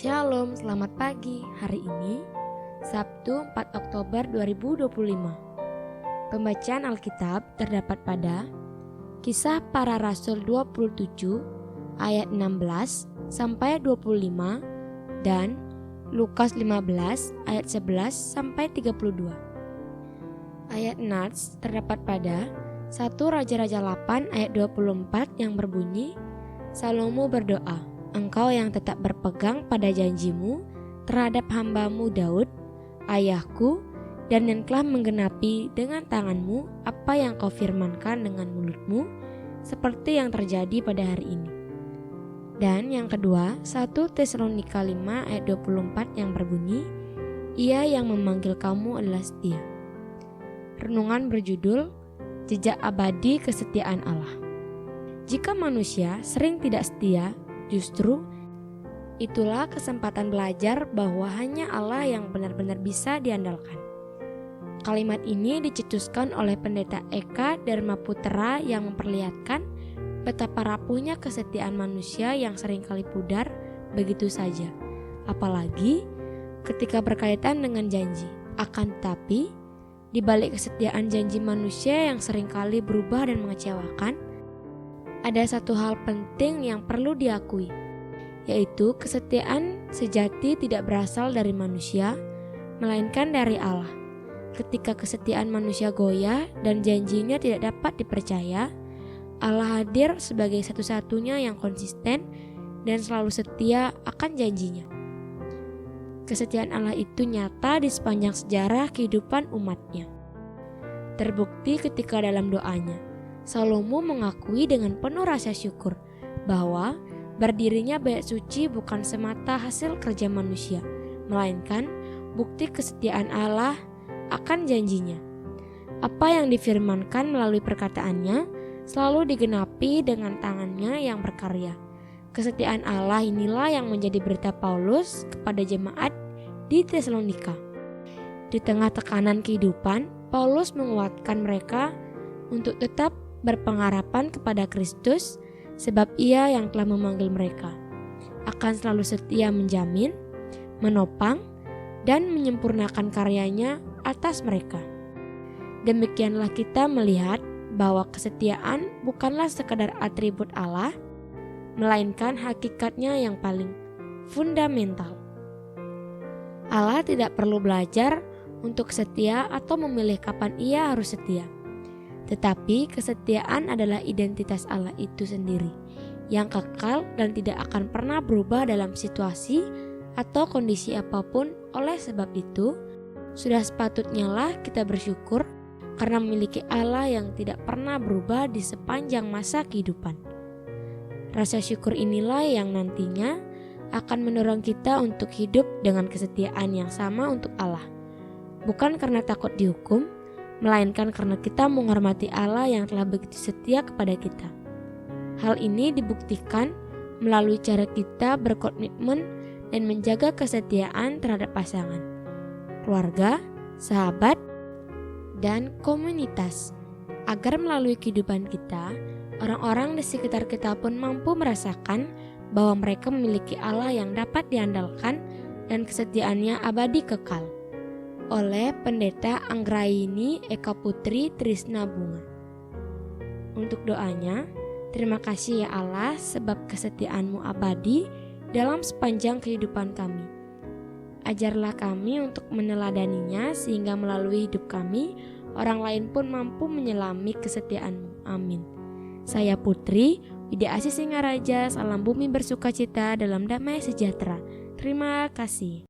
Shalom, selamat pagi. Hari ini Sabtu 4 Oktober 2025. Pembacaan Alkitab terdapat pada Kisah Para Rasul 27 ayat 16 sampai 25 dan Lukas 15 ayat 11 sampai 32. Ayat Nats terdapat pada 1 Raja-Raja 8 ayat 24 yang berbunyi, Salomo berdoa, Engkau yang tetap berpegang pada janjimu terhadap hambamu Daud, ayahku, dan yang telah menggenapi dengan tanganmu apa yang kau firmankan dengan mulutmu, seperti yang terjadi pada hari ini. Dan yang kedua, 1 Tesalonika 5 ayat 24 yang berbunyi, Ia yang memanggil kamu adalah setia. Renungan berjudul, Jejak Abadi Kesetiaan Allah. Jika manusia sering tidak setia, justru itulah kesempatan belajar bahwa hanya Allah yang benar-benar bisa diandalkan. Kalimat ini dicetuskan oleh Pendeta Eka Dharma Putra yang memperlihatkan betapa rapuhnya kesetiaan manusia yang seringkali pudar begitu saja, apalagi ketika berkaitan dengan janji. Akan tetapi, di balik kesetiaan janji manusia yang seringkali berubah dan mengecewakan, ada satu hal penting yang perlu diakui, yaitu kesetiaan sejati tidak berasal dari manusia, melainkan dari Allah. Ketika kesetiaan manusia goyah dan janjinya tidak dapat dipercaya, Allah hadir sebagai satu-satunya yang konsisten dan selalu setia akan janjinya. Kesetiaan Allah itu nyata di sepanjang sejarah kehidupan umatnya. Terbukti ketika dalam doanya, Salomo mengakui dengan penuh rasa syukur bahwa berdirinya bait suci bukan semata hasil kerja manusia, melainkan bukti kesetiaan Allah akan janjinya. Apa yang difirmankan melalui perkataannya selalu digenapi dengan tangannya yang berkarya. Kesetiaan Allah inilah yang menjadi berita Paulus kepada jemaat di Tesalonika. Di tengah tekanan kehidupan, Paulus menguatkan mereka untuk tetap berpengharapan kepada Kristus, sebab Ia yang telah memanggil mereka akan selalu setia menjamin, menopang, dan menyempurnakan karyanya atas mereka. Demikianlah kita melihat bahwa kesetiaan bukanlah sekadar atribut Allah, melainkan hakikatnya yang paling fundamental. Allah tidak perlu belajar untuk setia atau memilih kapan Ia harus setia. Tetapi kesetiaan adalah identitas Allah itu sendiri, yang kekal dan tidak akan pernah berubah dalam situasi atau kondisi apapun. Oleh sebab itu, sudah sepatutnya lah kita bersyukur karena memiliki Allah yang tidak pernah berubah di sepanjang masa kehidupan. Rasa syukur inilah yang nantinya akan mendorong kita untuk hidup dengan kesetiaan yang sama untuk Allah. Bukan karena takut dihukum, melainkan karena kita menghormati Allah yang telah begitu setia kepada kita. Hal ini dibuktikan melalui cara kita berkomitmen dan menjaga kesetiaan terhadap pasangan, keluarga, sahabat, dan komunitas, agar melalui kehidupan kita, orang-orang di sekitar kita pun mampu merasakan bahwa mereka memiliki Allah yang dapat diandalkan dan kesetiaannya abadi kekal. Oleh Pendeta Anggraini Eka Putri Trisna Bunga. Untuk doanya, terima kasih ya Allah sebab kesetiaan-Mu abadi dalam sepanjang kehidupan kami. Ajarlah kami untuk meneladaninya sehingga melalui hidup kami, orang lain pun mampu menyelami kesetiaan-Mu. Amin. Saya Putri, Widya Asih Singaraja, salam bumi bersukacita dalam damai sejahtera. Terima kasih.